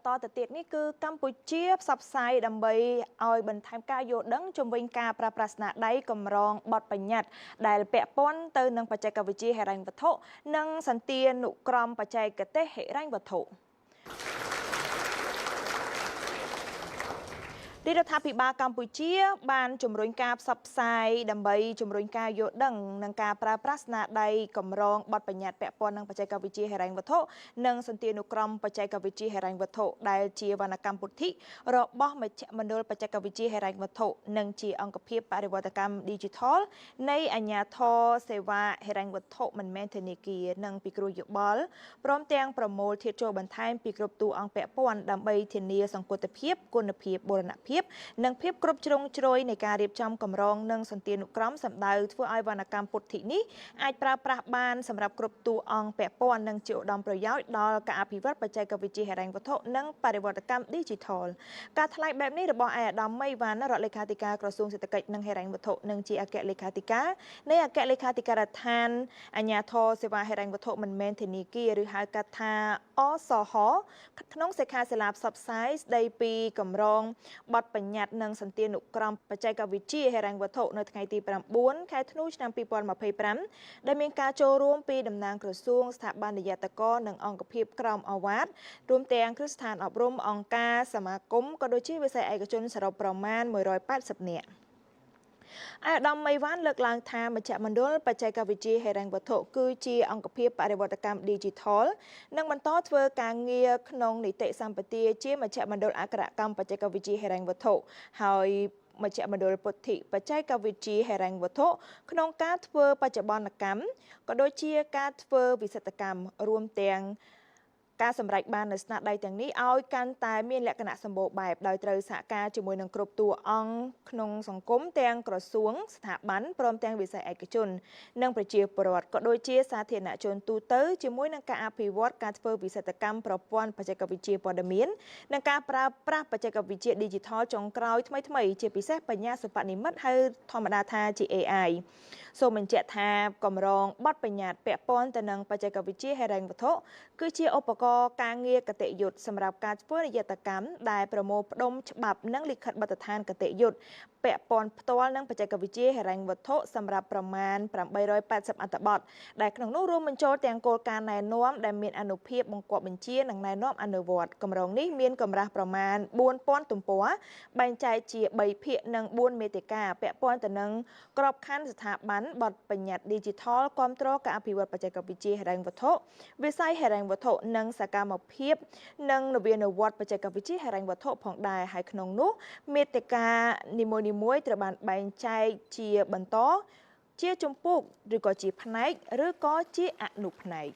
បន្តទៅទៀតនេះគឺកម្ពុជាផ្សព្វផ្សាយដើម្បីឲ្យបន្ថែមការយល់ដឹងជំវិញការប្រើប្រាស់ស្នាដៃកម្រងបទបញ្ញត្តិដែលពាក់ព័ន្ធទៅនឹងបច្ចេកវិទ្យាហិរញ្ញវត្ថុនិងសន្តានុក្រមបច្ចេកទេសហិរញ្ញវត្ថុរដ្ឋាភិបាលកម្ពុជាបានជំរុញការផ្សព្វផ្សាយដើម្បីជំរុញការយល់ដឹងនិងការប្រើប្រាស់ស្នាដៃកម្រងបទបញ្ញត្តិពាក់ព័ន្ធនឹងបច្ចេកវិទ្យាហិរញ្ញវត្ថុនិងសន្តានុក្រមបច្ចេកវិទ្យាហិរញ្ញវត្ថុដែលជាវណ្ណកម្មពុទ្ធិរបស់មជ្ឈមណ្ឌលបច្ចេកវិទ្យាហិរញ្ញវត្ថុនិងជាអង្គភាពបរិវត្តកម្ម Digital នៃអាជ្ញាធរសេវាហិរញ្ញវត្ថុមិនមែនធនាគារនិងពិគ្រោះយោបល់ព្រមទាំងប្រមូលធាតុចូលបន្ថែមពីគ្រប់តួអង្គពាក់ព័ន្ធដើម្បីធានាសង្កត់ភាពគុណភាពបូរណភាពនិងភាពគ្រប់ជ្រុងជ្រោយនៃការរៀបចំកម្រងនិងសន្តានុក្រមសម្ដៅធ្វើឲ្យវណ្ណកម្មពុទ្ធិនេះអាចប្រើប្រាស់បានសម្រាប់គ្រប់តួអង្គពាក់ព័ន្ធនិងជាឧត្តមប្រយោជន៍ដល់ការអភិវឌ្ឍបច្ចេកវិទ្យាហិរញ្ញវត្ថុនិងបរិវត្តកម្ម Digital ការថ្លែងបែបនេះរបស់ឯកឧត្តមមីវ៉ាន់រដ្ឋលេខាធិការក្រសួងសេដ្ឋកិច្ចនិងហិរញ្ញវត្ថុនិងជាអគ្គលេខាធិការនៃអគ្គលេខាធិការដ្ឋានអាជ្ញាធរសេវាហិរញ្ញវត្ថុមិនមែនធនាគារឬហៅកាត់ថាអសហ ក្នុងសិក្ខាសាលាផ្សព្វផ្សាយស្ដីពីកម្រងបទបញ្ញត្តិនិងសន្តានុក្រមបច្ចេកវិទ្យាហិរញ្ញវត្ថុនៅថ្ងៃទី9 ខែធ្នូឆ្នាំ2025ដែលមានការចូលរួមពីតំណាងក្រសួងស្ថាប័ននិយត្តករនិងអង្គភាពក្រមអាវ៉ាតរួមទាំងគ្រឹះស្ថានអប់រំអង្គការសមាគមក៏ដូចជាវិស័យឯកជនសរុបប្រមាណ180នាក់អាដាមមីវ៉ាន់លើកឡើងថាមជ្ឈមណ្ឌលបច្ចេកវិទ្យាហិរញ្ញវត្ថុគឺជាអង្គភាពបរិវត្តកម្ម Digital និងបន្តធ្វើការងារក្នុងនីតិសម្បទាជាមជ្ឈមណ្ឌលអក្ខរកម្មបច្ចេកវិទ្យាហិរញ្ញវត្ថុហើយមជ្ឈមណ្ឌលពុទ្ធិបច្ចេកវិទ្យាហិរញ្ញវត្ថុក្នុងការធ្វើបច្ចុប្បន្នកម្មក៏ដូចជាការធ្វើវិសិទ្ធកម្មរួមទាំងការសម្រេចបាននៅស្នាដៃទាំងនេះឲ្យកាន់តែមានលក្ខណៈសម្បូរបែបដោយត្រូវសហការជាមួយនឹងគ្រប់តួអង្គក្នុងសង្គមទាំងក្រសួងស្ថាប័នព្រមទាំងវិស័យឯកជននិងប្រជាពលរដ្ឋក៏ដូចជាសាធារណជនទូទៅជាមួយនឹងការអភិវឌ្ឍការធ្វើវិសិទ្ធកម្មប្រព័ន្ធបច្ចេកវិទ្យាព័ត៌មាននិងការប្រើប្រាស់បច្ចេកវិទ្យា Digital ចុងក្រោយថ្មីៗជាពិសេសបញ្ញាសិប្បនិម្មិតហៅធម្មតាថាជា AI សូមបញ្ជាក់ថាកម្រងបទបញ្ញត្តិពាក់ព័ន្ធទៅនឹងបច្ចេកវិទ្យាហិរញ្ញវត្ថុគឺជាឧបករណ៍ការងារគតិយុត្តសម្រាប់ការធ្វើនិយត្តកម្មដែលប្រមូលផ្ដុំច្បាប់និងលិខិតបទដ្ឋានគតិយុត្តពាក់ព័ន្ធផ្ទាល់នឹងបច្ចេកវិទ្យាហិរញ្ញវត្ថុសម្រាប់ប្រមាណ880អត្ថបទដែលក្នុងនោះរួមបញ្ចូលទាំងគោលការណ៍ណែនាំដែលមានអានុភាពបង្គាប់បញ្ជានិងណែនាំអនុវត្តកម្រងនេះមានកម្រាស់ប្រមាណ4000ទំព័របែងចែកជា3ភាគនិង4មាតិកាពាក់ព័ន្ធទៅនឹងក្របខ័ណ្ឌស្ថាប័នបទបញ្ញត្តិ Digital គាំទ្រការអភិវឌ្ឍបច្ចេកវិទ្យាហិរញ្ញវត្ថុវិស័យហិរញ្ញវត្ថុនិងសកម្មភាពនិងនវានុវត្តន៍បច្ចេកវិទ្យាហិរញ្ញវត្ថុផងដែរហើយក្នុងនោះមាតិកានីមួយៗត្រូវបានបែងចែកជាបន្តជាជំពូកឬក៏ជាផ្នែកឬក៏ជាអនុផ្នែក